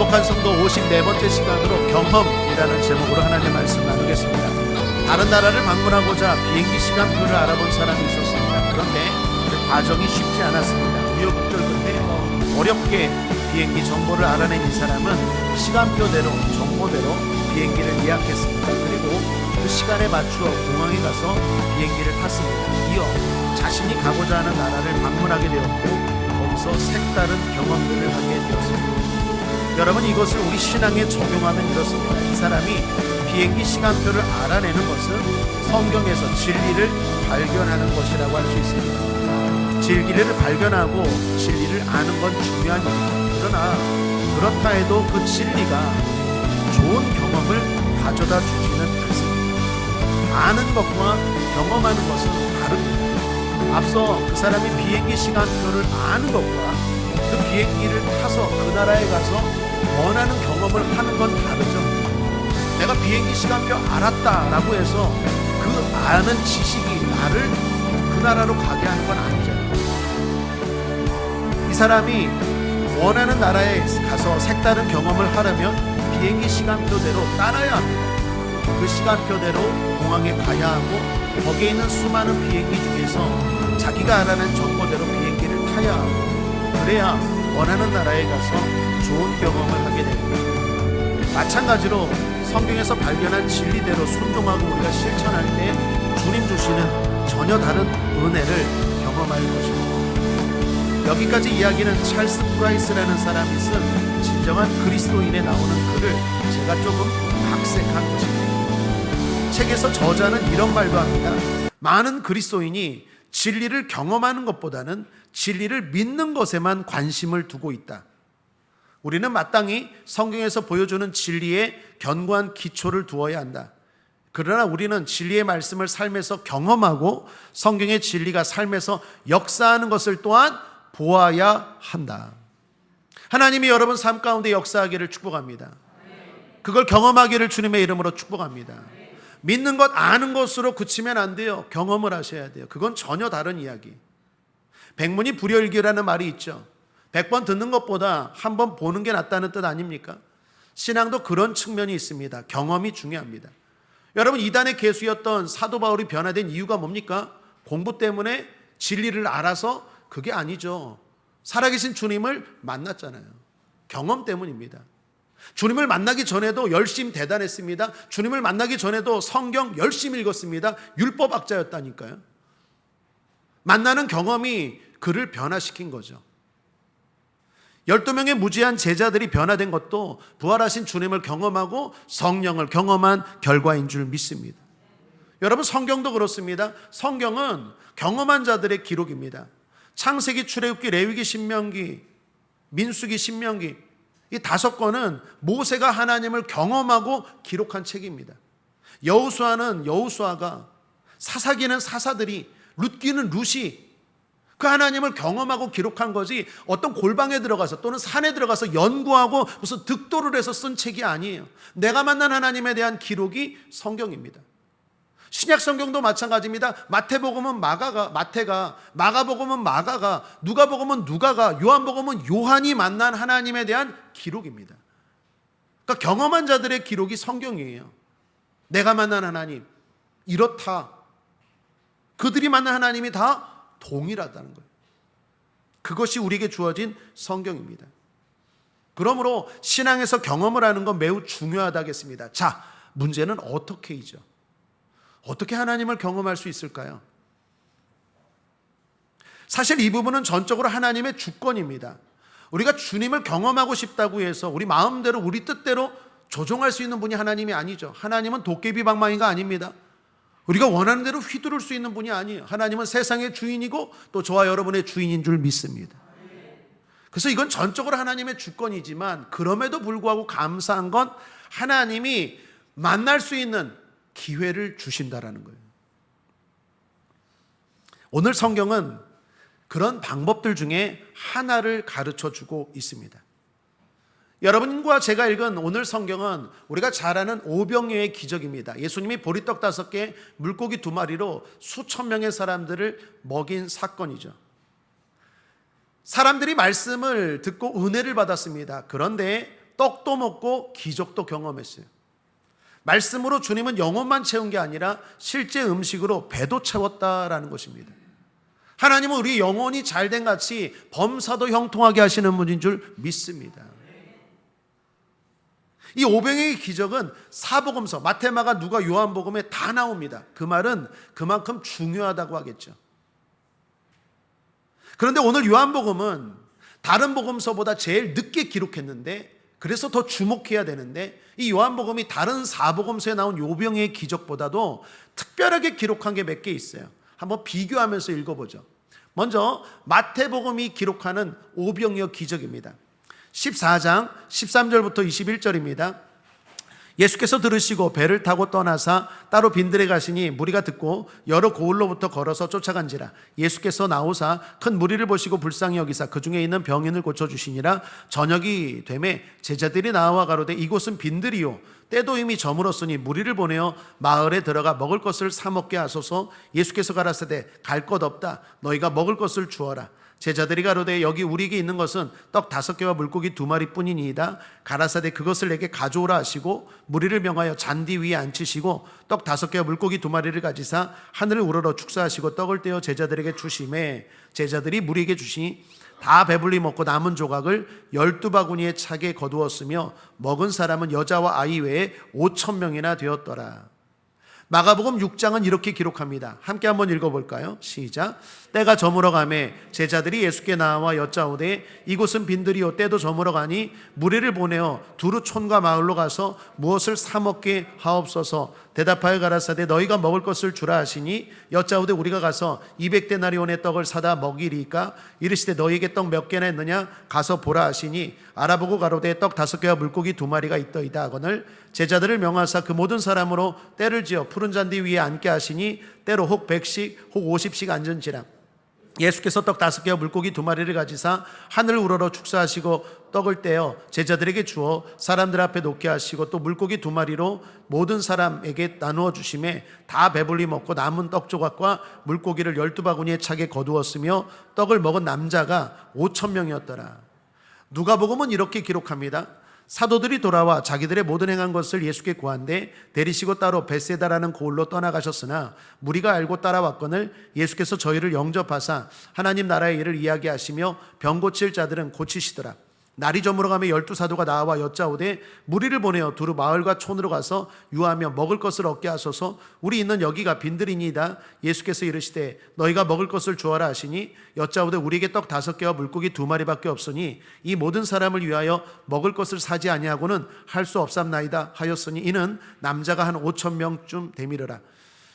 거룩한 성도 54번째 시간으로 경험이라는 제목으로 하나님의 말씀 나누겠습니다. 다른 나라를 방문하고자 비행기 시간표를 알아본 사람이 있었습니다. 그런데 그 과정이 쉽지 않았습니다. 우여곡절 끝에 어렵게 비행기 정보를 알아낸 이 사람은 시간표대로 정보대로 비행기를 예약했습니다. 그리고 그 시간에 맞추어 공항에 가서 비행기를 탔습니다. 이어 자신이 가고자 하는 나라를 방문하게 되었고 거기서 색다른 경험들을 하게 되었습니다. 여러분, 이것을 우리 신앙에 적용하면 이렇습니다. 이 사람이 비행기 시간표를 알아내는 것은 성경에서 진리를 발견하는 것이라고 할 수 있습니다. 진리를 발견하고 진리를 아는 건 중요한 일이죠. 그러나 그렇다 해도 그 진리가 좋은 경험을 가져다 주지는 않습니다. 아는 것과 경험하는 것은 다릅니다. 앞서 그 사람이 비행기 시간표를 아는 것과 그 비행기를 타서 그 나라에 가서 원하는 경험을 하는 건 다르죠. 내가 비행기 시간표 알았다라고 해서 그 아는 지식이 나를 그 나라로 가게 하는 건 아니잖아요. 이 사람이 원하는 나라에 가서 색다른 경험을 하려면 비행기 시간표대로 따라야 합니다. 그 시간표대로 공항에 가야 하고 거기에 있는 수많은 비행기 중에서 자기가 알아낸 정보대로 비행기를 타야 하고 그래야 원하는 나라에 가서 좋은 경험을 하게 됩니다. 마찬가지로 성경에서 발견한 진리대로 순종하고 우리가 실천할 때 주님 주시는 전혀 다른 은혜를 경험할 것입니다. 여기까지 이야기는 찰스 프라이스라는 사람이 쓴 진정한 그리스도인에 나오는 글을 제가 조금 각색한 것입니다. 책에서 저자는 이런 말도 합니다. 많은 그리스도인이 진리를 경험하는 것보다는 진리를 믿는 것에만 관심을 두고 있다. 우리는 마땅히 성경에서 보여주는 진리에 견고한 기초를 두어야 한다. 그러나 우리는 진리의 말씀을 삶에서 경험하고 성경의 진리가 삶에서 역사하는 것을 또한 보아야 한다. 하나님이 여러분 삶 가운데 역사하기를 축복합니다. 그걸 경험하기를 주님의 이름으로 축복합니다. 믿는 것, 아는 것으로 그치면 안 돼요. 경험을 하셔야 돼요. 그건 전혀 다른 이야기. 백문이 불여일견이라는 말이 있죠. 100번 듣는 것보다 한 번 보는 게 낫다는 뜻 아닙니까? 신앙도 그런 측면이 있습니다. 경험이 중요합니다. 여러분, 이단의 개수였던 사도 바울이 변화된 이유가 뭡니까? 공부 때문에 진리를 알아서 그게 아니죠. 살아계신 주님을 만났잖아요. 경험 때문입니다. 주님을 만나기 전에도 열심 대단했습니다. 주님을 만나기 전에도 성경 열심히 읽었습니다. 율법학자였다니까요. 만나는 경험이 그를 변화시킨 거죠. 12명의 무지한 제자들이 변화된 것도 부활하신 주님을 경험하고 성령을 경험한 결과인 줄 믿습니다. 여러분, 성경도 그렇습니다. 성경은 경험한 자들의 기록입니다. 창세기, 출애굽기, 레위기, 신명기, 민수기, 신명기, 이 5권은 모세가 하나님을 경험하고 기록한 책입니다. 여호수아는 여호수아가, 사사기는 사사들이, 룻기는 룻이 그 하나님을 경험하고 기록한 거지 어떤 골방에 들어가서 또는 산에 들어가서 연구하고 무슨 득도를 해서 쓴 책이 아니에요. 내가 만난 하나님에 대한 기록이 성경입니다. 신약 성경도 마찬가지입니다. 마태복음은 마태가, 마가복음은 마가가, 누가복음은 누가가, 요한복음은 요한이 만난 하나님에 대한 기록입니다. 그러니까 경험한 자들의 기록이 성경이에요. 내가 만난 하나님 이렇다. 그들이 만난 하나님이 다 동일하다는 거예요. 그것이 우리에게 주어진 성경입니다. 그러므로 신앙에서 경험을 하는 건 매우 중요하다겠습니다. 자, 문제는 어떻게이죠? 어떻게 하나님을 경험할 수 있을까요? 사실 이 부분은 전적으로 하나님의 주권입니다. 우리가 주님을 경험하고 싶다고 해서 우리 마음대로 우리 뜻대로 조종할 수 있는 분이 하나님이 아니죠. 하나님은 도깨비 방망이가 아닙니다. 우리가 원하는 대로 휘두를 수 있는 분이 아니에요. 하나님은 세상의 주인이고 또 저와 여러분의 주인인 줄 믿습니다. 그래서 이건 전적으로 하나님의 주권이지만 그럼에도 불구하고 감사한 건 하나님이 만날 수 있는 기회를 주신다라는 거예요. 오늘 성경은 그런 방법들 중에 하나를 가르쳐 주고 있습니다. 여러분과 제가 읽은 오늘 성경은 우리가 잘 아는 오병이어의 기적입니다. 예수님이 보리떡 5개, 물고기 2마리로 수천 명의 사람들을 먹인 사건이죠. 사람들이 말씀을 듣고 은혜를 받았습니다. 그런데 떡도 먹고 기적도 경험했어요. 말씀으로 주님은 영혼만 채운 게 아니라 실제 음식으로 배도 채웠다라는 것입니다. 하나님은 우리 영혼이 잘된 같이 범사도 형통하게 하시는 분인 줄 믿습니다. 이 오병이의 기적은 사복음서 마태, 마가, 누가, 요한복음에 다 나옵니다. 그 말은 그만큼 중요하다고 하겠죠. 그런데 오늘 요한복음은 다른 복음서보다 제일 늦게 기록했는데, 그래서 더 주목해야 되는데, 이 요한복음이 다른 사복음서에 나온 오병이의 기적보다도 특별하게 기록한 게 몇 개 있어요. 한번 비교하면서 읽어보죠. 먼저 마태복음이 기록하는 오병이어 기적입니다. 14장 13절부터 21절입니다. 예수께서 들으시고 배를 타고 떠나사 따로 빈들에 가시니 무리가 듣고 여러 고을로부터 걸어서 쫓아간지라. 예수께서 나오사 큰 무리를 보시고 불쌍히 여기사 그 중에 있는 병인을 고쳐주시니라. 저녁이 되매 제자들이 나와 가로되 이곳은 빈들이요 때도 이미 저물었으니 무리를 보내어 마을에 들어가 먹을 것을 사 먹게 하소서. 예수께서 가라사대 갈 것 없다. 너희가 먹을 것을 주어라. 제자들이 가로되 여기 우리에게 있는 것은 떡 5개와 물고기 2마리 뿐이니이다. 가라사대 그것을 내게 가져오라 하시고 무리를 명하여 잔디 위에 앉히시고 떡 5개와 물고기 2마리를 가지사 하늘을 우러러 축사하시고 떡을 떼어 제자들에게 주시매 제자들이 무리에게 주시니 다 배불리 먹고 남은 조각을 12바구니에 차게 거두었으며 먹은 사람은 여자와 아이 외에 5,000명이나 되었더라. 마가복음 6장은 이렇게 기록합니다. 함께 한번 읽어볼까요? 시작. 때가 저물어 가매 제자들이 예수께 나와 여짜오되 이곳은 빈들이요 때도 저물어 가니 무리를 보내어 두루 촌과 마을로 가서 무엇을 사 먹게 하옵소서. 대답하여 가라사대 너희가 먹을 것을 주라 하시니 여짜오되 우리가 가서 200데나리온의 떡을 사다 먹이리까. 이르시되 너희에게 떡 몇 개나 있느냐 가서 보라 하시니 알아보고 가로되 떡 5개와 물고기 2마리가 있더이다 하거늘 제자들을 명하사 그 모든 사람으로 때를 지어 푸른 잔디 위에 앉게 하시니 때로 혹 100씩 혹 50씩 앉은지라. 예수께서 떡 5개와 물고기 2마리를 가지사 하늘을 우러러 축사하시고 떡을 떼어 제자들에게 주어 사람들 앞에 놓게 하시고 또 물고기 2마리로 모든 사람에게 나누어 주심에 다 배불리 먹고 남은 떡 조각과 물고기를 12바구니에 차게 거두었으며 떡을 먹은 남자가 5,000명이었더라. 누가복음은 이렇게 기록합니다. 사도들이 돌아와 자기들의 모든 행한 것을 예수께 구한데 데리시고 따로 벳세다라는 고을로 떠나가셨으나 무리가 알고 따라왔거늘 예수께서 저희를 영접하사 하나님 나라의 일을 이야기하시며 병 고칠 자들은 고치시더라. 날이 저물어가며 12사도가 나와 여짜오되 무리를 보내어 두루 마을과 촌으로 가서 유하며 먹을 것을 얻게 하소서. 우리 있는 여기가 빈들이니이다. 예수께서 이르시되 너희가 먹을 것을 주어라 하시니 여짜오되 우리에게 떡 5개와 물고기 2마리밖에 없으니 이 모든 사람을 위하여 먹을 것을 사지 아니하고는 할 수 없삼나이다 하였으니 이는 남자가 한 5,000명쯤 되미르라.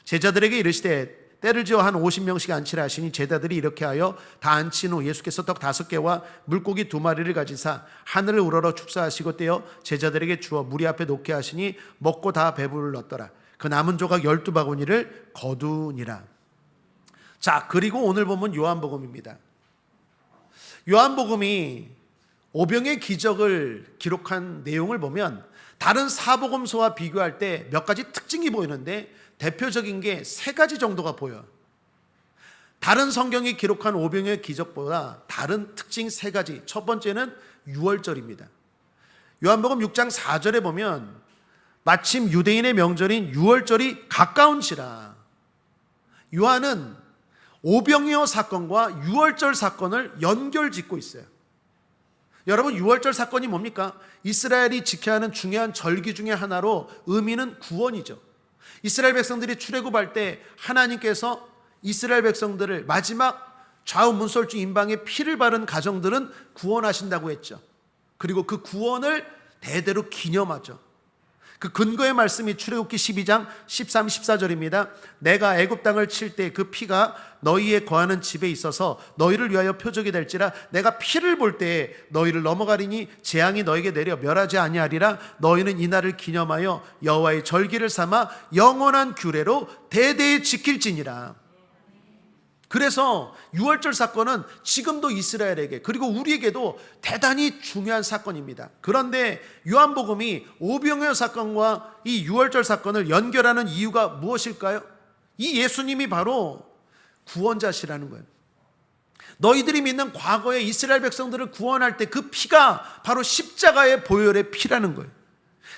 제자들에게 이르시되 때를 지어 한 50명씩 앉히라 하시니 제자들이 이렇게 하여 다 앉힌 후 예수께서 떡 5개와 물고기 2마리를 가지사 하늘을 우러러 축사하시고 떼어 제자들에게 주어 무리 앞에 놓게 하시니 먹고 다 배불렀더라. 그 남은 조각 12바구니를 거두니라. 자, 그리고 오늘 보면 요한복음입니다. 요한복음이 오병의 기적을 기록한 내용을 보면 다른 사복음서와 비교할 때 몇 가지 특징이 보이는데 대표적인 게 3가지 정도가 보여요. 다른 성경이 기록한 오병의 기적보다 다른 특징 3가지. 첫 번째는 유월절입니다. 요한복음 6장 4절에 보면 마침 유대인의 명절인 유월절이 가까운지라. 요한은 오병이어 사건과 유월절 사건을 연결짓고 있어요. 여러분, 유월절 사건이 뭡니까? 이스라엘이 지켜야 하는 중요한 절기 중에 하나로 의미는 구원이죠. 이스라엘 백성들이 출애굽할 때 하나님께서 이스라엘 백성들을 마지막 좌우 문설주 임방에 피를 바른 가정들은 구원하신다고 했죠. 그리고 그 구원을 대대로 기념하죠. 그 근거의 말씀이 출애굽기 12장 13, 14절입니다. 내가 애굽 땅을 칠 때 그 피가 너희의 거하는 집에 있어서 너희를 위하여 표적이 될지라. 내가 피를 볼 때에 너희를 넘어가리니 재앙이 너희에게 내려 멸하지 아니하리라. 너희는 이 날을 기념하여 여호와의 절기를 삼아 영원한 규례로 대대에 지킬지니라. 그래서 유월절 사건은 지금도 이스라엘에게 그리고 우리에게도 대단히 중요한 사건입니다. 그런데 요한복음이 오병이어 사건과 이 유월절 사건을 연결하는 이유가 무엇일까요? 이 예수님이 바로 구원자시라는 거예요. 너희들이 믿는 과거의 이스라엘 백성들을 구원할 때 그 피가 바로 십자가의 보혈의 피라는 거예요.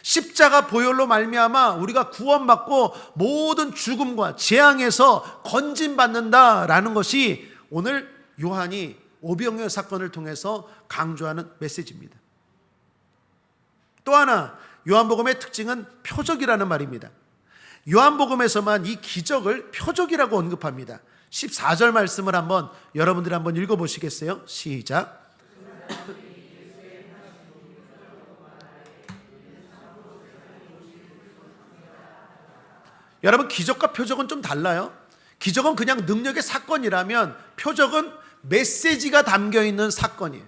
십자가 보혈로 말미암아 우리가 구원받고 모든 죽음과 재앙에서 건진받는다라는 것이 오늘 요한이 오병이어 사건을 통해서 강조하는 메시지입니다. 또 하나 요한복음의 특징은 표적이라는 말입니다. 요한복음에서만 이 기적을 표적이라고 언급합니다. 14절 말씀을 여러분들이 한번 읽어보시겠어요? 시작. 여러분, 기적과 표적은 좀 달라요. 기적은 그냥 능력의 사건이라면 표적은 메시지가 담겨있는 사건이에요.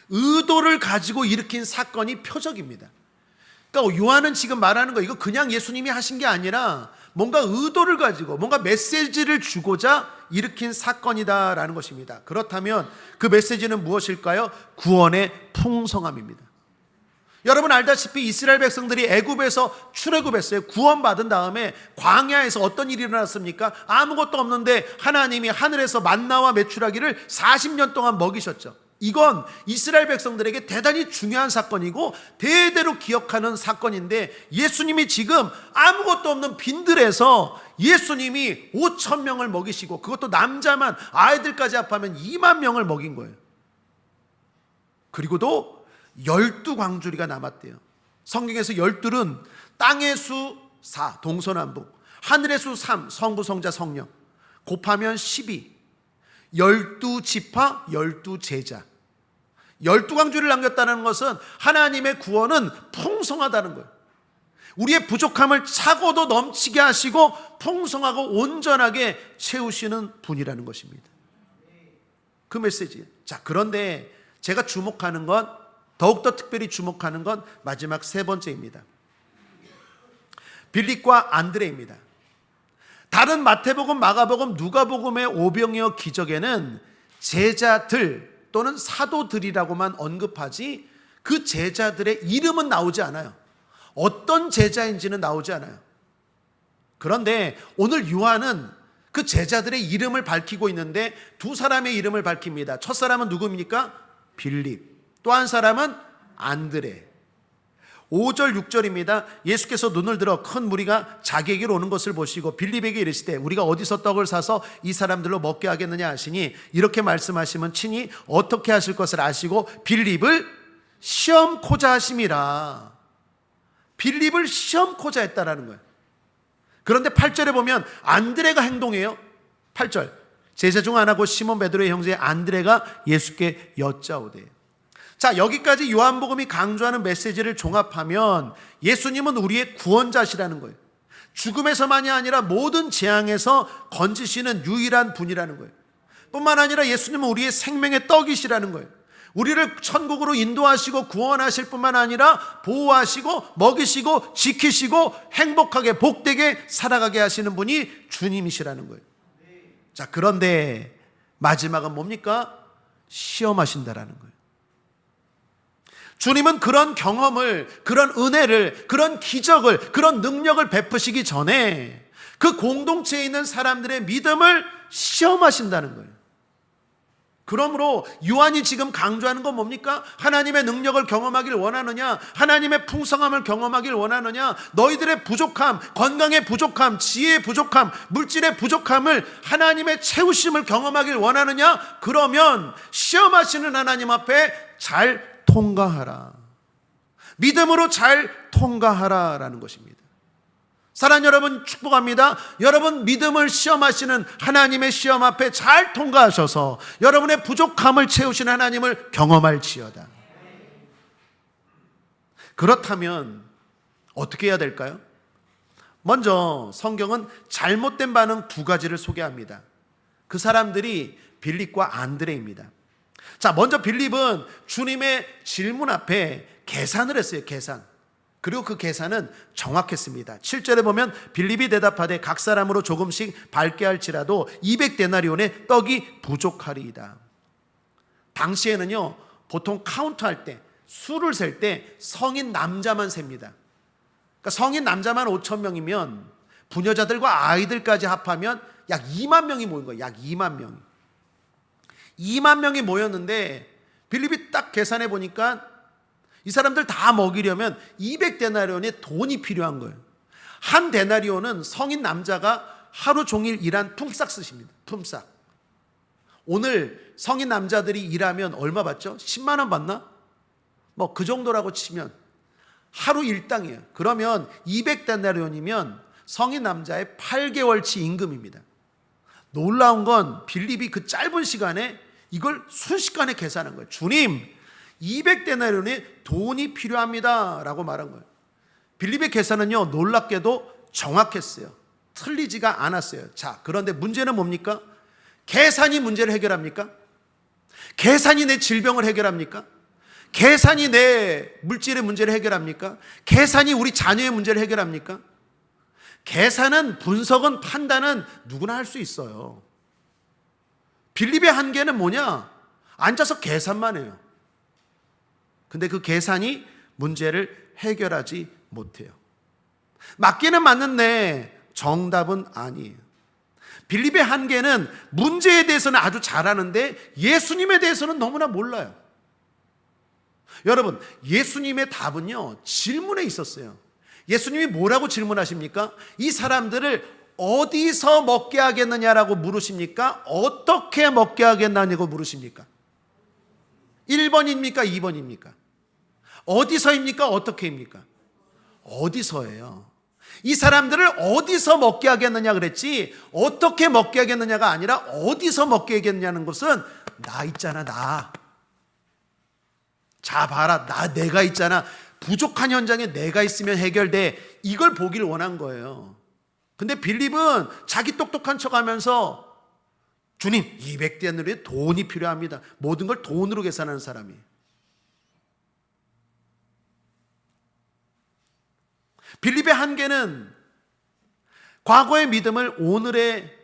의도를 가지고 일으킨 사건이 표적입니다. 그러니까 요한은 지금 말하는 거, 이거 그냥 예수님이 하신 게 아니라 뭔가 의도를 가지고 뭔가 메시지를 주고자 일으킨 사건이다라는 것입니다. 그렇다면 그 메시지는 무엇일까요? 구원의 풍성함입니다. 여러분 알다시피 이스라엘 백성들이 애굽에서 출애굽했어요. 구원받은 다음에 광야에서 어떤 일이 일어났습니까? 아무것도 없는데 하나님이 하늘에서 만나와 메추라기를 40년 동안 먹이셨죠. 이건 이스라엘 백성들에게 대단히 중요한 사건이고 대대로 기억하는 사건인데, 예수님이 지금 아무것도 없는 빈들에서 예수님이 5천 명을 먹이시고, 그것도 남자만 아이들까지 합하면 2만 명을 먹인 거예요. 그리고도 12광주리가 남았대요. 성경에서 12는 땅의 수 4, 동서남북, 하늘의 수 3, 성부, 성자, 성령, 곱하면 12, 12지파, 12제자. 12광주를 남겼다는 것은 하나님의 구원은 풍성하다는 거예요. 우리의 부족함을 차고도 넘치게 하시고 풍성하고 온전하게 채우시는 분이라는 것입니다. 그 메시지. 자, 그런데 제가 주목하는 건, 더욱더 특별히 주목하는 건 마지막 세 번째입니다. 빌립과 안드레입니다. 다른 마태복음, 마가복음, 누가복음의 오병이어 기적에는 제자들 또는 사도들이라고만 언급하지 그 제자들의 이름은 나오지 않아요. 어떤 제자인지는 나오지 않아요. 그런데 오늘 요한은 그 제자들의 이름을 밝히고 있는데 두 사람의 이름을 밝힙니다. 첫 사람은 누구입니까? 빌립. 또 한 사람은 안드레. 5절 6절입니다. 예수께서 눈을 들어 큰 무리가 자기에게로 오는 것을 보시고 빌립에게 이르시되 우리가 어디서 떡을 사서 이 사람들로 먹게 하겠느냐 하시니, 이렇게 말씀하시면 친히 어떻게 하실 것을 아시고 빌립을 시험코자 하심이라. 빌립을 시험코자 했다라는 거예요. 그런데 8절에 보면 안드레가 행동해요. 8절, 제자 중 하나고 시몬 베드로의 형제 안드레가 예수께 여짜오되. 자, 여기까지 요한복음이 강조하는 메시지를 종합하면 예수님은 우리의 구원자시라는 거예요. 죽음에서만이 아니라 모든 재앙에서 건지시는 유일한 분이라는 거예요. 뿐만 아니라 예수님은 우리의 생명의 떡이시라는 거예요. 우리를 천국으로 인도하시고 구원하실 뿐만 아니라 보호하시고 먹이시고 지키시고 행복하게 복되게 살아가게 하시는 분이 주님이시라는 거예요. 자, 그런데 마지막은 뭡니까? 시험하신다라는 거예요. 주님은 그런 경험을, 그런 은혜를, 그런 기적을, 그런 능력을 베푸시기 전에 그 공동체에 있는 사람들의 믿음을 시험하신다는 거예요. 그러므로 요한이 지금 강조하는 건 뭡니까? 하나님의 능력을 경험하길 원하느냐? 하나님의 풍성함을 경험하길 원하느냐? 너희들의 부족함, 건강의 부족함, 지혜의 부족함, 물질의 부족함을 하나님의 채우심을 경험하길 원하느냐? 그러면 시험하시는 하나님 앞에 잘 통과하라. 믿음으로 잘 통과하라라는 것입니다. 사랑하는 여러분, 축복합니다. 여러분 믿음을 시험하시는 하나님의 시험 앞에 잘 통과하셔서 여러분의 부족함을 채우시는 하나님을 경험할지어다. 그렇다면 어떻게 해야 될까요? 먼저 성경은 잘못된 반응 두 가지를 소개합니다. 그 사람들이 빌립과 안드레입니다. 자, 먼저 빌립은 주님의 질문 앞에 계산을 했어요. 계산. 그리고 그 계산은 정확했습니다. 7절에 보면 빌립이 대답하되 각 사람으로 조금씩 밟게 할지라도 200데나리온의 떡이 부족하리이다. 당시에는요, 보통 카운트할 때, 수를 셀 때 성인 남자만 셉니다. 그러니까 성인 남자만 5천 명이면 부녀자들과 아이들까지 합하면 약 2만 명이 모인 거예요. 약 2만 명이. 2만 명이 모였는데 빌립이 딱 계산해 보니까 이 사람들 다 먹이려면 200데나리온의 돈이 필요한 거예요. 한 데나리온은 성인 남자가 하루 종일 일한 품삯입니다. 품삯. 오늘 성인 남자들이 일하면 얼마 받죠? 10만 원 받나? 뭐 그 정도라고 치면 하루 일당이에요. 그러면 200데나리온이면 성인 남자의 8개월치 임금입니다. 놀라운 건 빌립이 그 짧은 시간에 이걸 순식간에 계산한 거예요. 주님, 200데나리온의 돈이 필요합니다 라고 말한 거예요. 빌립의 계산은요, 놀랍게도 정확했어요. 틀리지가 않았어요. 자, 그런데 문제는 뭡니까? 계산이 문제를 해결합니까? 계산이 내 질병을 해결합니까? 계산이 내 물질의 문제를 해결합니까? 계산이 우리 자녀의 문제를 해결합니까? 계산은, 분석은, 판단은 누구나 할 수 있어요. 빌립의 한계는 뭐냐? 앉아서 계산만 해요. 근데 그 계산이 문제를 해결하지 못해요. 맞기는 맞는데 정답은 아니에요. 빌립의 한계는 문제에 대해서는 아주 잘 아는데 예수님에 대해서는 너무나 몰라요. 여러분, 예수님의 답은요, 질문에 있었어요. 예수님이 뭐라고 질문하십니까? 이 사람들을 어디서 먹게 하겠느냐라고 물으십니까? 어떻게 먹게 하겠느냐고 물으십니까? 1번입니까? 2번입니까? 어디서입니까? 어떻게입니까? 어디서예요. 이 사람들을 어디서 먹게 하겠느냐 그랬지, 어떻게 먹게 하겠느냐가 아니라 어디서 먹게 하겠느냐는 것은 나 있잖아, 나. 자, 봐라, 내가 있잖아. 부족한 현장에 내가 있으면 해결돼. 이걸 보길 원한 거예요. 근데 빌립은 자기 똑똑한 척 하면서 주님, 200데나리온의 돈이 필요합니다. 모든 걸 돈으로 계산하는 사람이에요. 빌립의 한계는 과거의 믿음을 오늘의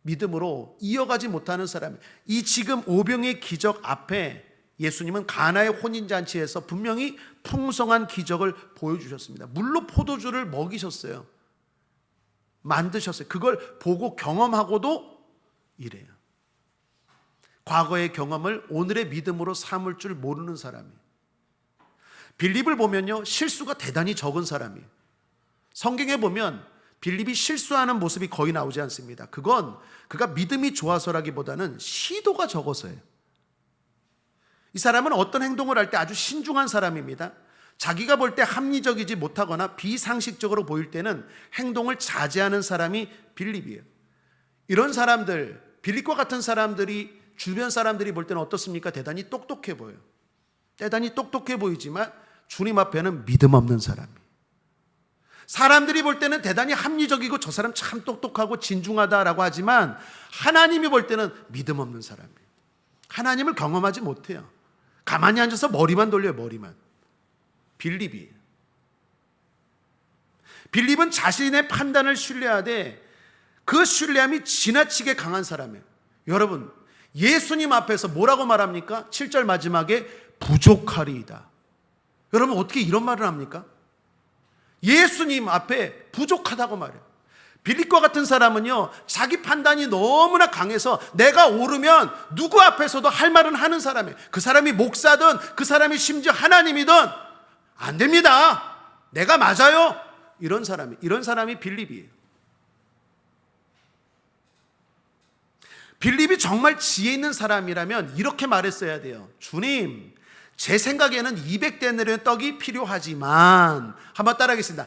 믿음으로 이어가지 못하는 사람이에요. 이 지금 오병의 기적 앞에 예수님은 가나의 혼인잔치에서 분명히 풍성한 기적을 보여주셨습니다. 물로 포도주를 먹이셨어요. 만드셨어요. 그걸 보고 경험하고도 이래요. 과거의 경험을 오늘의 믿음으로 삼을 줄 모르는 사람이에요. 빌립을 보면요, 실수가 대단히 적은 사람이에요. 성경에 보면 빌립이 실수하는 모습이 거의 나오지 않습니다. 그건 그가 믿음이 좋아서라기보다는 시도가 적어서예요. 이 사람은 어떤 행동을 할 때 아주 신중한 사람입니다. 자기가 볼 때 합리적이지 못하거나 비상식적으로 보일 때는 행동을 자제하는 사람이 빌립이에요. 이런 사람들, 빌립과 같은 사람들이, 주변 사람들이 볼 때는 어떻습니까? 대단히 똑똑해 보여요. 대단히 똑똑해 보이지만 주님 앞에는 믿음 없는 사람이에요. 사람들이 볼 때는 대단히 합리적이고 저 사람 참 똑똑하고 진중하다라고 하지만 하나님이 볼 때는 믿음 없는 사람이에요. 하나님을 경험하지 못해요. 가만히 앉아서 머리만 돌려요, 머리만. 빌립은 자신의 판단을 신뢰하되 그 신뢰함이 지나치게 강한 사람이에요. 여러분, 예수님 앞에서 뭐라고 말합니까? 7절 마지막에 부족하리이다. 여러분, 어떻게 이런 말을 합니까? 예수님 앞에 부족하다고 말해요. 빌립과 같은 사람은요, 자기 판단이 너무나 강해서 내가 옳으면 누구 앞에서도 할 말은 하는 사람이에요. 그 사람이 목사든 그 사람이 심지어 하나님이든 안 됩니다. 내가 맞아요. 이런 사람이 빌립이에요. 빌립이 정말 지혜 있는 사람이라면 이렇게 말했어야 돼요. 주님, 제 생각에는 200데나리온의 떡이 필요하지만, 한번 따라하겠습니다.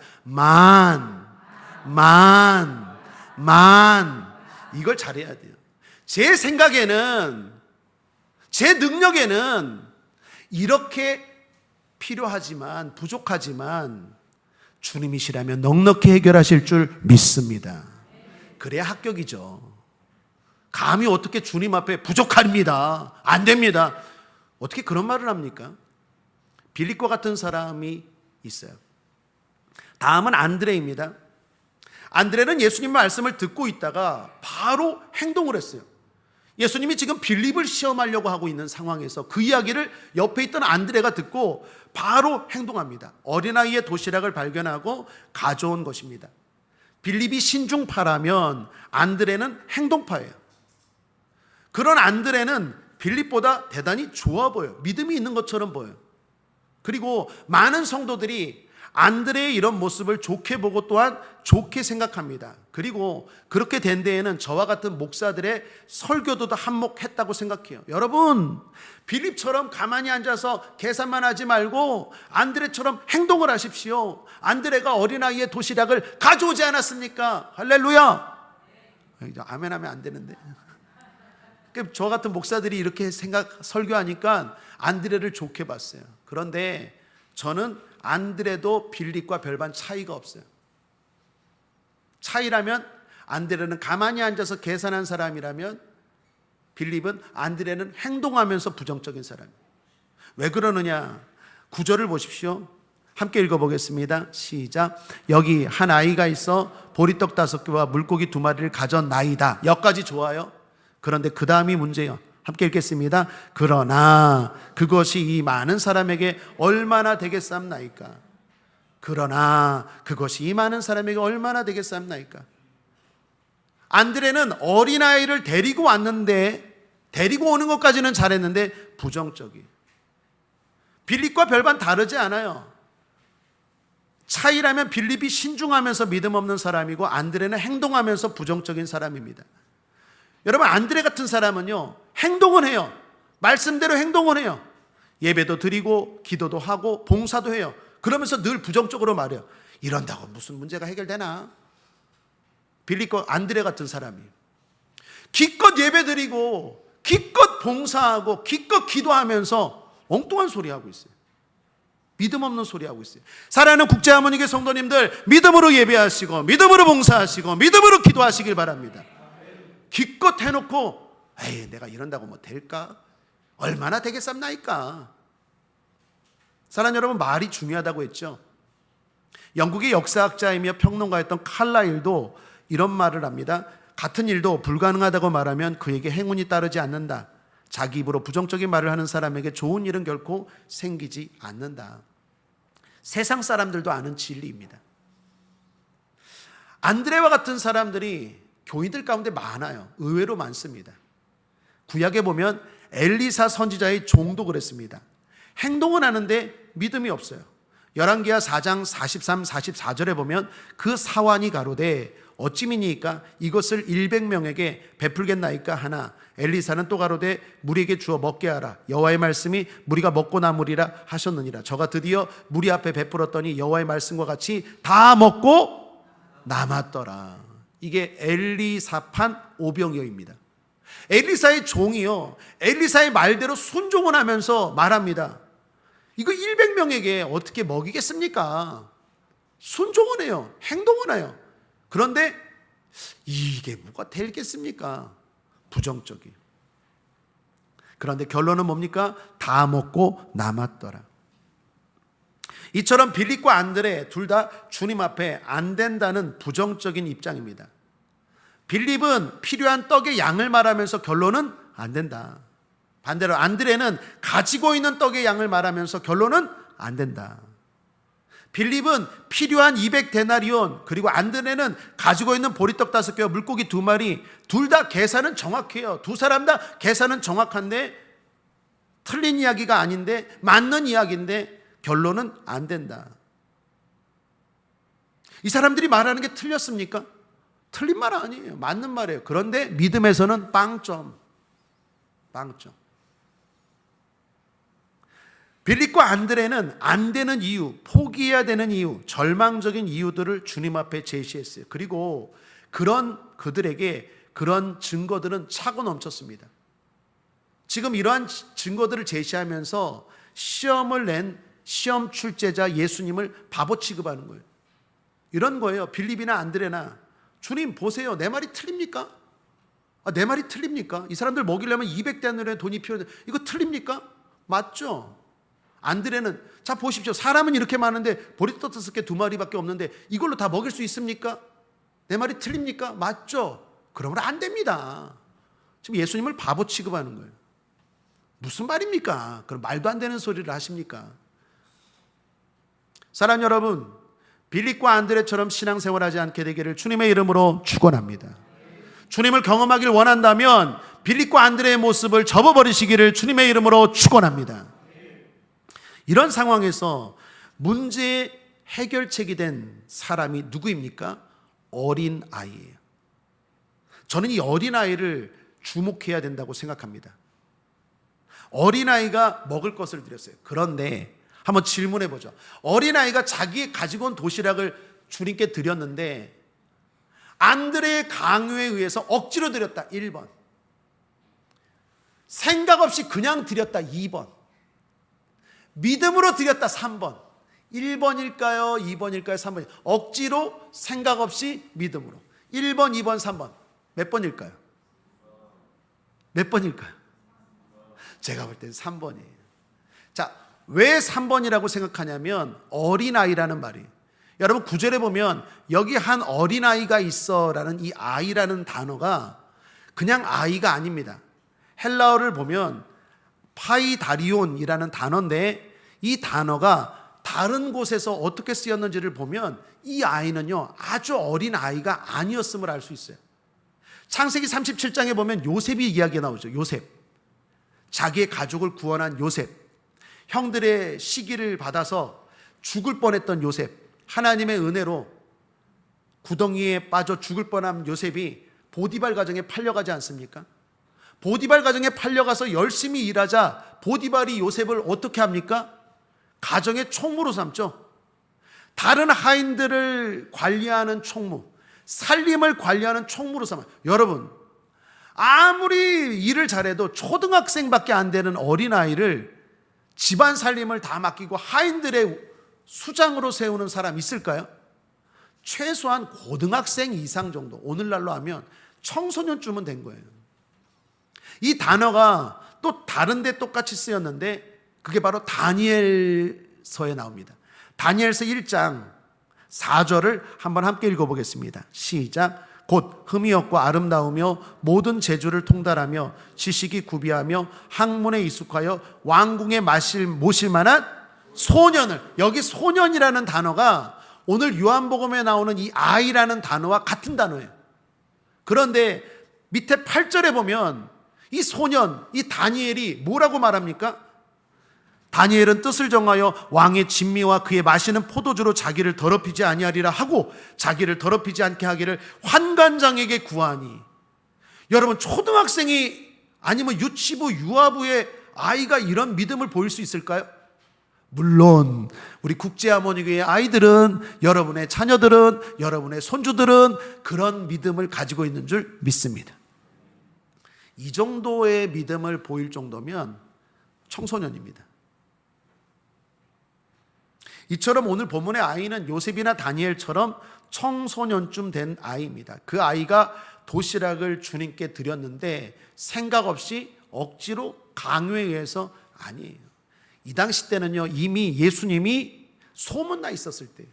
이걸 잘해야 돼요. 제 생각에는, 제 능력에는 이렇게 필요하지만, 부족하지만 주님이시라면 넉넉히 해결하실 줄 믿습니다. 그래야 합격이죠. 감히 어떻게 주님 앞에 부족합니다, 안 됩니다, 어떻게 그런 말을 합니까? 빌립과 같은 사람이 있어요. 다음은 안드레입니다. 안드레는 예수님 말씀을 듣고 있다가 바로 행동을 했어요. 예수님이 지금 빌립을 시험하려고 하고 있는 상황에서 그 이야기를 옆에 있던 안드레가 듣고 바로 행동합니다. 어린아이의 도시락을 발견하고 가져온 것입니다. 빌립이 신중파라면 안드레는 행동파예요. 그런 안드레는 빌립보다 대단히 좋아 보여요. 믿음이 있는 것처럼 보여요. 그리고 많은 성도들이 안드레의 이런 모습을 좋게 보고 또한 좋게 생각합니다. 그리고 그렇게 된 데에는 저와 같은 목사들의 설교도 한몫했다고 생각해요. 여러분, 빌립처럼 가만히 앉아서 계산만 하지 말고 안드레처럼 행동을 하십시오. 안드레가 어린아이의 도시락을 가져오지 않았습니까? 할렐루야. 아멘 하면 안 되는데. 저 같은 목사들이 이렇게 설교하니까 안드레를 좋게 봤어요. 그런데 저는 안드레도 빌립과 별반 차이가 없어요. 차이라면 안드레는 가만히 앉아서 계산한 사람이라면 빌립은, 안드레는 행동하면서 부정적인 사람이에요. 왜 그러느냐? 구절을 보십시오. 함께 읽어보겠습니다. 시작. 여기 한 아이가 있어 보리떡 5개와 물고기 2마리를 가졌나이다. 여기까지 좋아요. 그런데 그 다음이 문제예요. 함께 읽겠습니다. 그러나 그것이 이 많은 사람에게 얼마나 되겠삼나이까? 그러나 그것이 이 많은 사람에게 얼마나 되겠삼나이까? 안드레는 어린아이를 데리고 왔는데, 데리고 오는 것까지는 잘했는데 부정적이에요. 빌립과 별반 다르지 않아요. 차이라면 빌립이 신중하면서 믿음 없는 사람이고 안드레는 행동하면서 부정적인 사람입니다. 여러분, 안드레 같은 사람은요, 행동은 해요. 말씀대로 행동은 해요. 예배도 드리고 기도도 하고 봉사도 해요. 그러면서 늘 부정적으로 말해요. 이런다고 무슨 문제가 해결되나? 빌립과 안드레 같은 사람이 기껏 예배 드리고 기껏 봉사하고 기껏 기도하면서 엉뚱한 소리 하고 있어요. 믿음 없는 소리 하고 있어요. 사랑하는 국제하모니교 성도님들, 믿음으로 예배하시고 믿음으로 봉사하시고 믿음으로 기도하시길 바랍니다. 기껏 해놓고 에이, 내가 이런다고 뭐 될까? 얼마나 되겠삼나이까? 사랑하는 여러분, 말이 중요하다고 했죠. 영국의 역사학자이며 평론가였던 칼라일도 이런 말을 합니다. 같은 일도 불가능하다고 말하면 그에게 행운이 따르지 않는다. 자기 입으로 부정적인 말을 하는 사람에게 좋은 일은 결코 생기지 않는다. 세상 사람들도 아는 진리입니다. 안드레와 같은 사람들이 교인들 가운데 많아요. 의외로 많습니다. 구약에 보면 엘리사 선지자의 종도 그랬습니다. 행동은 하는데 믿음이 없어요. 열왕기하 4장 43, 44절에 보면 그 사환이 가로되 어찌미니이까 이것을 100명에게 베풀겠나이까 하나 엘리사는 또 가로되 무리에게 주어 먹게 하라. 여호와의 말씀이 무리가 먹고 남으리라 하셨느니라. 저가 드디어 무리 앞에 베풀었더니 여호와의 말씀과 같이 다 먹고 남았더라. 이게 엘리사판 오병이어입니다. 엘리사의 종이요, 엘리사의 말대로 순종을 하면서 말합니다. 이거 100명에게 어떻게 먹이겠습니까? 순종은 해요. 행동은 해요. 그런데 이게 뭐가 되겠습니까? 부정적이에요. 그런데 결론은 뭡니까? 다 먹고 남았더라. 이처럼 빌립과 안드레 둘 다 주님 앞에 안 된다는 부정적인 입장입니다. 빌립은 필요한 떡의 양을 말하면서 결론은 안 된다. 반대로 안드레는 가지고 있는 떡의 양을 말하면서 결론은 안 된다. 빌립은 필요한 200데나리온, 그리고 안드레는 가지고 있는 보리떡 5개와 물고기 2마리, 둘 다 계산은 정확해요. 두 사람 다 계산은 정확한데 틀린 이야기가 아닌데 맞는 이야기인데 결론은 안 된다. 이 사람들이 말하는 게 틀렸습니까? 틀린 말 아니에요. 맞는 말이에요. 그런데 믿음에서는 빵점. 빌립과 안드레는 안 되는 이유, 포기해야 되는 이유, 절망적인 이유들을 주님 앞에 제시했어요. 그리고 그들에게 그런 증거들은 차고 넘쳤습니다. 지금 이러한 증거들을 제시하면서 시험을 낸 시험 출제자 예수님을 바보 취급하는 거예요. 이런 거예요. 빌립이나 안드레나, 주님 보세요. 내 말이 틀립니까? 내 말이 틀립니까? 이 사람들 먹이려면 200데나리온의 돈이 필요한데 이거 틀립니까? 맞죠? 안드레는 자 보십시오. 사람은 이렇게 많은데 보리떡 5개 2마리밖에 없는데 이걸로 다 먹일 수 있습니까? 내 말이 틀립니까? 맞죠? 그러면 안 됩니다. 지금 예수님을 바보 취급하는 거예요. 무슨 말입니까? 그럼 말도 안 되는 소리를 하십니까? 사랑 여러분, 빌립과 안드레처럼 신앙생활하지 않게 되기를 주님의 이름으로 축원합니다. 주님을 경험하길 원한다면 빌립과 안드레의 모습을 접어버리시기를 주님의 이름으로 축원합니다. 이런 상황에서 문제의 해결책이 된 사람이 누구입니까? 어린 아이예요. 저는 이 어린 아이를 주목해야 된다고 생각합니다. 어린 아이가 먹을 것을 드렸어요. 그런데 한번 질문해 보죠. 어린 아이가 자기 가지고 온 도시락을 주님께 드렸는데 안드레의 강요에 의해서 억지로 드렸다. 1번. 생각 없이 그냥 드렸다. 2번. 믿음으로 드렸다. 3번. 1번일까요? 2번일까요? 3번. 억지로 생각 없이 믿음으로. 1번, 2번, 3번. 몇 번일까요? 몇 번일까요? 제가 볼 때는 3번이에요. 자, 왜 3번이라고 생각하냐면 어린아이라는 말이에요. 여러분 9절에 보면 여기 한 어린아이가 있어라는 이 아이라는 단어가 그냥 아이가 아닙니다. 헬라어를 보면 파이다리온이라는 단어인데 이 단어가 다른 곳에서 어떻게 쓰였는지를 보면 이 아이는요 아주 어린 아이가 아니었음을 알 수 있어요. 창세기 37장에 보면 요셉이 이야기가 나오죠. 요셉, 자기의 가족을 구원한 요셉, 형들의 시기를 받아서 죽을 뻔했던 요셉, 하나님의 은혜로 구덩이에 빠져 죽을 뻔한 요셉이 보디발 가정에 팔려가지 않습니까? 보디발 가정에 팔려가서 열심히 일하자 보디발이 요셉을 어떻게 합니까? 가정의 총무로 삼죠. 다른 하인들을 관리하는 총무, 살림을 관리하는 총무로 삼아요. 여러분, 아무리 일을 잘해도 초등학생밖에 안 되는 어린아이를 집안 살림을 다 맡기고 하인들의 수장으로 세우는 사람 있을까요? 최소한 고등학생 이상 정도, 오늘날로 하면 청소년쯤은 된 거예요. 이 단어가 또 다른 데 똑같이 쓰였는데 그게 바로 다니엘서에 나옵니다. 다니엘서 1장 4절을 한번 함께 읽어보겠습니다. 시작. 곧 흠이 없고 아름다우며 모든 재주를 통달하며 지식이 구비하며 학문에 익숙하여 왕궁에 모실 만한 소년을, 여기 소년이라는 단어가 오늘 요한복음에 나오는 이 아이라는 단어와 같은 단어예요. 그런데 밑에 8절에 보면 이 소년, 이 다니엘이 뭐라고 말합니까? 다니엘은 뜻을 정하여 왕의 진미와 그의 마시는 포도주로 자기를 더럽히지 아니하리라 하고 자기를 더럽히지 않게 하기를 환관장에게 구하니. 여러분, 초등학생이 아니면 유치부, 유아부의 아이가 이런 믿음을 보일 수 있을까요? 물론 우리 국제하모니교회 아이들은, 여러분의 자녀들은, 여러분의 손주들은 그런 믿음을 가지고 있는 줄 믿습니다. 이 정도의 믿음을 보일 정도면 청소년입니다. 이처럼 오늘 본문의 아이는 요셉이나 다니엘처럼 청소년쯤 된 아이입니다. 그 아이가 도시락을 주님께 드렸는데 생각 없이 억지로 강요에 의해서 아니에요. 이 당시 때는요 이미 예수님이 소문나 있었을 때예요.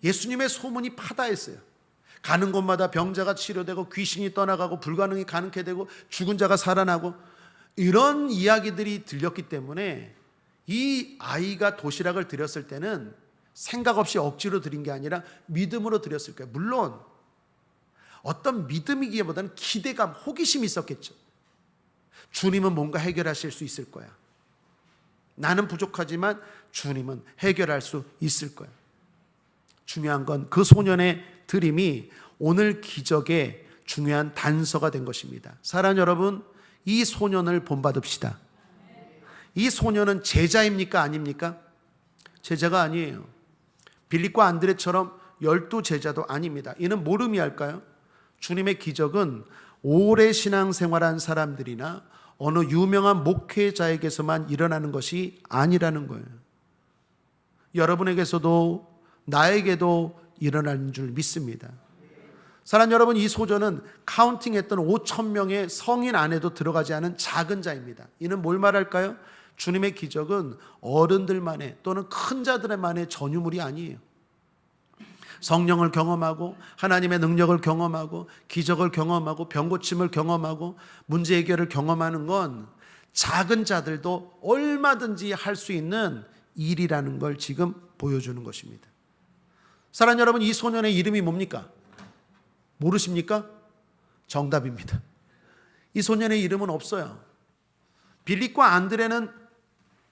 예수님의 소문이 파다했어요. 가는 곳마다 병자가 치료되고 귀신이 떠나가고 불가능이 가능케 되고 죽은 자가 살아나고 이런 이야기들이 들렸기 때문에 이 아이가 도시락을 드렸을 때는 생각 없이 억지로 드린 게 아니라 믿음으로 드렸을 거예요. 물론 어떤 믿음이기보다는 기대감, 호기심이 있었겠죠. 주님은 뭔가 해결하실 수 있을 거야. 나는 부족하지만 주님은 해결할 수 있을 거야. 중요한 건 그 소년의 드림이 오늘 기적의 중요한 단서가 된 것입니다. 사랑하는 여러분, 이 소년을 본받읍시다. 이 소년은 제자입니까? 아닙니까? 제자가 아니에요. 빌립과 안드레처럼 12제자도 아닙니다. 이는 뭘 의미할까요? 주님의 기적은 오래 신앙생활한 사람들이나 어느 유명한 목회자에게서만 일어나는 것이 아니라는 거예요. 여러분에게서도 나에게도 일어나는 줄 믿습니다. 사랑하는 여러분, 이 소년은 카운팅했던 5,000명의 성인 안에도 들어가지 않은 작은 자입니다. 이는 뭘 말할까요? 주님의 기적은 어른들만의 또는 큰 자들만의 전유물이 아니에요. 성령을 경험하고 하나님의 능력을 경험하고 기적을 경험하고 병고침을 경험하고 문제 해결을 경험하는 건 작은 자들도 얼마든지 할 수 있는 일이라는 걸 지금 보여주는 것입니다. 사랑하는 여러분, 이 소년의 이름이 뭡니까? 모르십니까? 정답입니다. 이 소년의 이름은 없어요. 빌립과 안드레는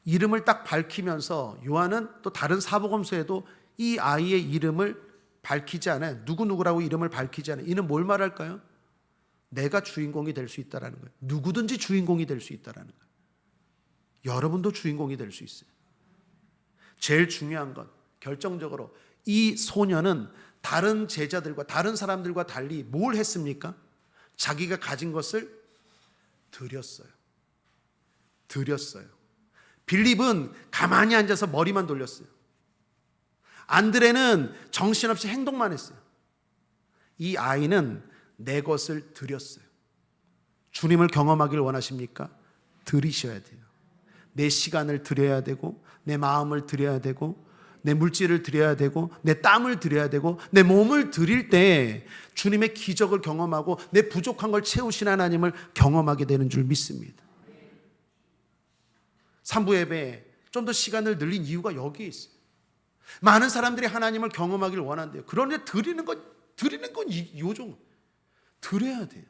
이름을 딱 밝히면서 요한은 또 다른 사복음서에도 이 아이의 이름을 밝히지 않아요. 누구누구라고 이름을 밝히지 않아요. 이는 뭘 말할까요? 내가 주인공이 될 수 있다는 거예요. 누구든지 주인공이 될 수 있다는 거예요. 여러분도 주인공이 될 수 있어요. 제일 중요한 건 결정적으로 이 소년은 다른 제자들과 다른 사람들과 달리 뭘 했습니까? 자기가 가진 것을 드렸어요. 빌립은 가만히 앉아서 머리만 돌렸어요. 안드레는 정신없이 행동만 했어요. 이 아이는 내 것을 드렸어요. 주님을 경험하길 원하십니까? 드리셔야 돼요. 내 시간을 드려야 되고, 내 마음을 드려야 되고, 내 물질을 드려야 되고, 내 땀을 드려야 되고, 내 몸을 드릴 때 주님의 기적을 경험하고 내 부족한 걸 채우신 하나님을 경험하게 되는 줄 믿습니다. 3부 예배에 좀 더 시간을 늘린 이유가 여기에 있어요. 많은 사람들이 하나님을 경험하길 원한대요. 그런데 드리는 건 요정. 드려야 돼요.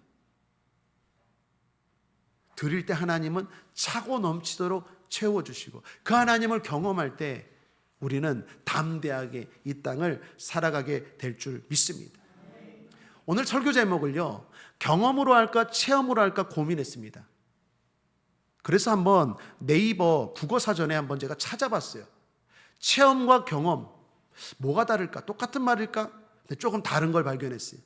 드릴 때 하나님은 차고 넘치도록 채워주시고 그 하나님을 경험할 때 우리는 담대하게 이 땅을 살아가게 될 줄 믿습니다. 오늘 설교 제목을요, 경험으로 할까 체험으로 할까 고민했습니다. 그래서 한번 네이버 국어사전에 한번 제가 찾아봤어요. 체험과 경험 뭐가 다를까? 똑같은 말일까? 근데 조금 다른 걸 발견했어요.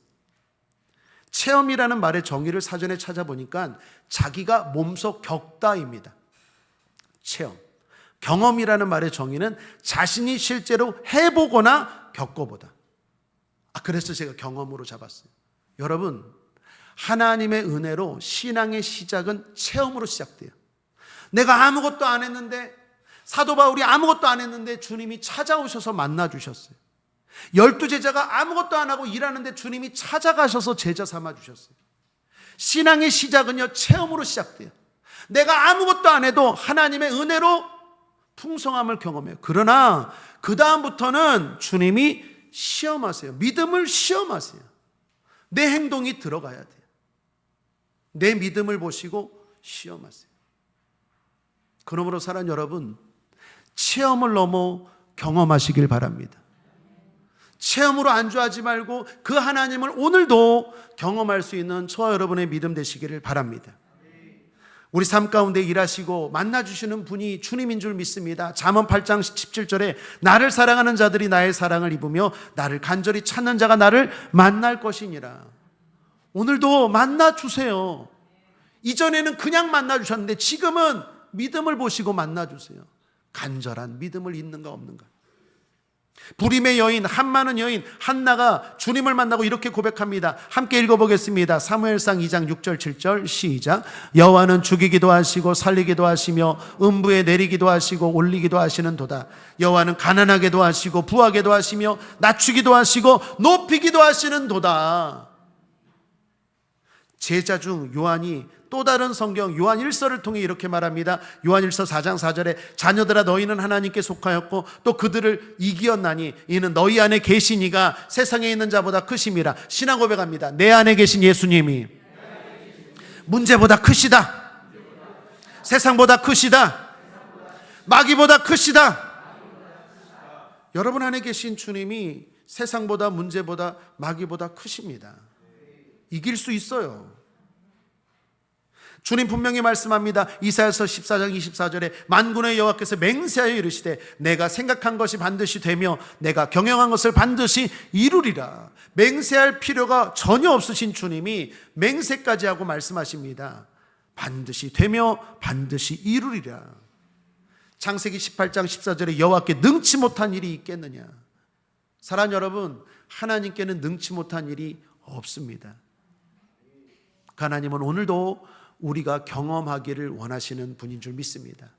체험이라는 말의 정의를 사전에 찾아보니까 자기가 몸소 겪다입니다. 체험. 경험이라는 말의 정의는 자신이 실제로 해보거나 겪어보다. 그래서 제가 경험으로 잡았어요. 여러분, 하나님의 은혜로 신앙의 시작은 체험으로 시작돼요. 내가 아무것도 안 했는데, 사도 바울이 아무것도 안 했는데 주님이 찾아오셔서 만나주셨어요. 12제자가 아무것도 안 하고 일하는데 주님이 찾아가셔서 제자 삼아주셨어요. 신앙의 시작은요, 체험으로 시작돼요. 내가 아무것도 안 해도 하나님의 은혜로 풍성함을 경험해요. 그러나 그 다음부터는 주님이 시험하세요. 믿음을 시험하세요. 내 행동이 들어가야 돼요. 내 믿음을 보시고 시험하세요. 그러므로 사랑 여러분, 체험을 넘어 경험하시길 바랍니다. 체험으로 안주하지 말고 그 하나님을 오늘도 경험할 수 있는 저와 여러분의 믿음 되시기를 바랍니다. 우리 삶 가운데 일하시고 만나주시는 분이 주님인 줄 믿습니다. 잠언 8장 17절에 나를 사랑하는 자들이 나의 사랑을 입으며 나를 간절히 찾는 자가 나를 만날 것이니라. 오늘도 만나주세요. 이전에는 그냥 만나주셨는데 지금은 믿음을 보시고 만나주세요. 간절한 믿음을 있는가 없는가. 부림의 여인, 한많은 여인 한나가 주님을 만나고 이렇게 고백합니다. 함께 읽어보겠습니다. 사무엘상 2장 6절 7절 시작. 여호와는 죽이기도 하시고 살리기도 하시며 음부에 내리기도 하시고 올리기도 하시는 도다. 여호와는 가난하게도 하시고 부하게도 하시며 낮추기도 하시고 높이기도 하시는 도다. 제자 중 요한이 또 다른 성경 요한 1서를 통해 이렇게 말합니다. 요한 1서 4장 4절에 자녀들아 너희는 하나님께 속하였고 또 그들을 이기었나니 이는 너희 안에 계신 이가 세상에 있는 자보다 크심이라. 신앙 고백합니다. 내 안에 계신 예수님이 문제보다 크시다. 세상보다 크시다. 마귀보다 크시다. 여러분 안에 계신 주님이 세상보다 문제보다 마귀보다 크십니다. 이길 수 있어요. 주님 분명히 말씀합니다. 이사야서 14장 24절에 만군의 여호와께서 맹세하여 이르시되 내가 생각한 것이 반드시 되며 내가 경영한 것을 반드시 이루리라. 맹세할 필요가 전혀 없으신 주님이 맹세까지 하고 말씀하십니다. 반드시 되며 반드시 이루리라. 창세기 18장 14절에 여호와께 능치 못한 일이 있겠느냐. 사랑하는 여러분, 하나님께는 능치 못한 일이 없습니다. 하나님은 오늘도 우리가 경험하기를 원하시는 분인 줄 믿습니다.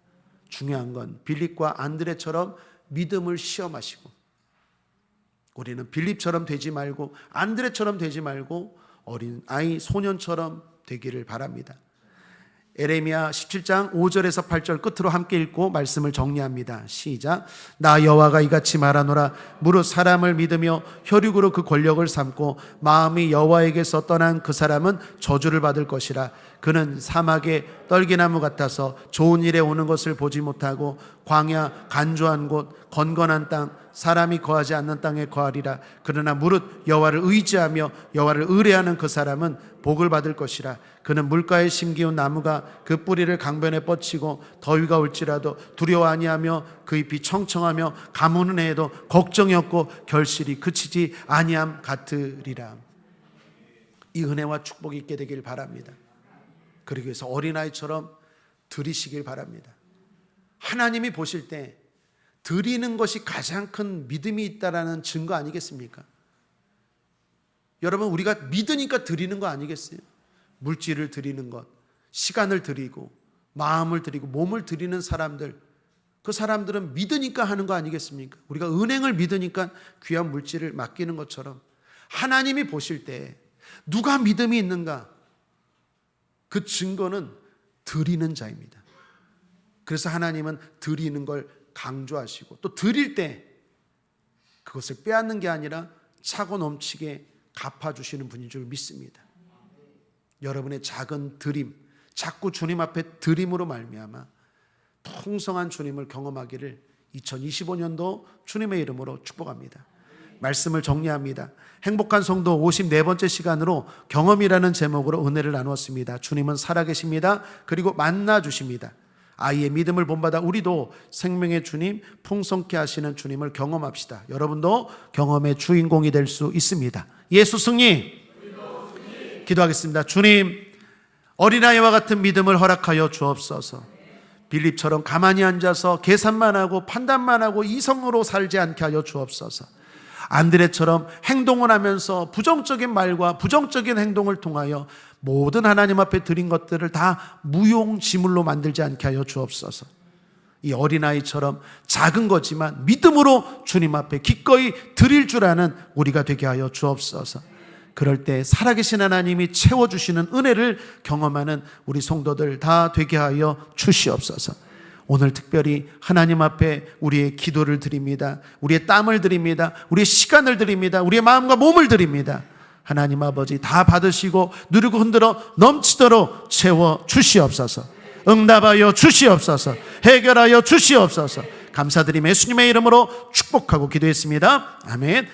중요한 건 빌립과 안드레처럼 믿음을 시험하시고, 우리는 빌립처럼 되지 말고 안드레처럼 되지 말고 어린 아이 소년처럼 되기를 바랍니다. 에레미야 17장 5절에서 8절 끝으로 함께 읽고 말씀을 정리합니다. 시작. 나 여호와가 이같이 말하노라. 무릇 사람을 믿으며 혈육으로 그 권력을 삼고 마음이 여호와에게서 떠난 그 사람은 저주를 받을 것이라. 그는 사막의 떨기나무 같아서 좋은 일에 오는 것을 보지 못하고 광야 간조한 곳 건건한 땅 사람이 거하지 않는 땅에 거하리라. 그러나 무릇 여호와를 의지하며 여호와를 의뢰하는 그 사람은 복을 받을 것이라. 그는 물가에 심기운 나무가 그 뿌리를 강변에 뻗치고 더위가 올지라도 두려워 아니하며 그 잎이 청청하며 가무는 해에도 걱정이 없고 결실이 그치지 아니함 같으리라. 이 은혜와 축복이 있게 되길 바랍니다. 그러기 위해서 어린아이처럼 드리시길 바랍니다. 하나님이 보실 때 드리는 것이 가장 큰 믿음이 있다라는 증거 아니겠습니까? 여러분, 우리가 믿으니까 드리는 거 아니겠어요? 물질을 드리는 것, 시간을 드리고 마음을 드리고 몸을 드리는 사람들, 그 사람들은 믿으니까 하는 거 아니겠습니까? 우리가 은행을 믿으니까 귀한 물질을 맡기는 것처럼 하나님이 보실 때 누가 믿음이 있는가? 그 증거는 드리는 자입니다. 그래서 하나님은 드리는 걸 강조하시고 또 드릴 때 그것을 빼앗는 게 아니라 차고 넘치게 갚아주시는 분인 줄 믿습니다. 여러분의 작은 드림, 자꾸 주님 앞에 드림으로 말미암아 풍성한 주님을 경험하기를 2025년도 주님의 이름으로 축복합니다. 말씀을 정리합니다. 행복한 성도 54번째 시간으로 경험이라는 제목으로 은혜를 나누었습니다. 주님은 살아계십니다. 그리고 만나주십니다. 아이의 믿음을 본받아 우리도 생명의 주님, 풍성케 하시는 주님을 경험합시다. 여러분도 경험의 주인공이 될 수 있습니다. 예수 승리! 기도하겠습니다. 주님, 어린아이와 같은 믿음을 허락하여 주옵소서. 빌립처럼 가만히 앉아서 계산만 하고 판단만 하고 이성으로 살지 않게 하여 주옵소서. 안드레처럼 행동을 하면서 부정적인 말과 부정적인 행동을 통하여 모든 하나님 앞에 드린 것들을 다 무용지물로 만들지 않게 하여 주옵소서. 이 어린아이처럼 작은 거지만 믿음으로 주님 앞에 기꺼이 드릴 줄 아는 우리가 되게 하여 주옵소서. 그럴 때 살아계신 하나님이 채워주시는 은혜를 경험하는 우리 성도들 다 되게 하여 주시옵소서. 오늘 특별히 하나님 앞에 우리의 기도를 드립니다. 우리의 땀을 드립니다. 우리의 시간을 드립니다. 우리의 마음과 몸을 드립니다. 하나님 아버지 다 받으시고 누르고 흔들어 넘치도록 채워 주시옵소서. 응답하여 주시옵소서. 해결하여 주시옵소서. 감사드리며 예수님의 이름으로 축복하고 기도했습니다. 아멘.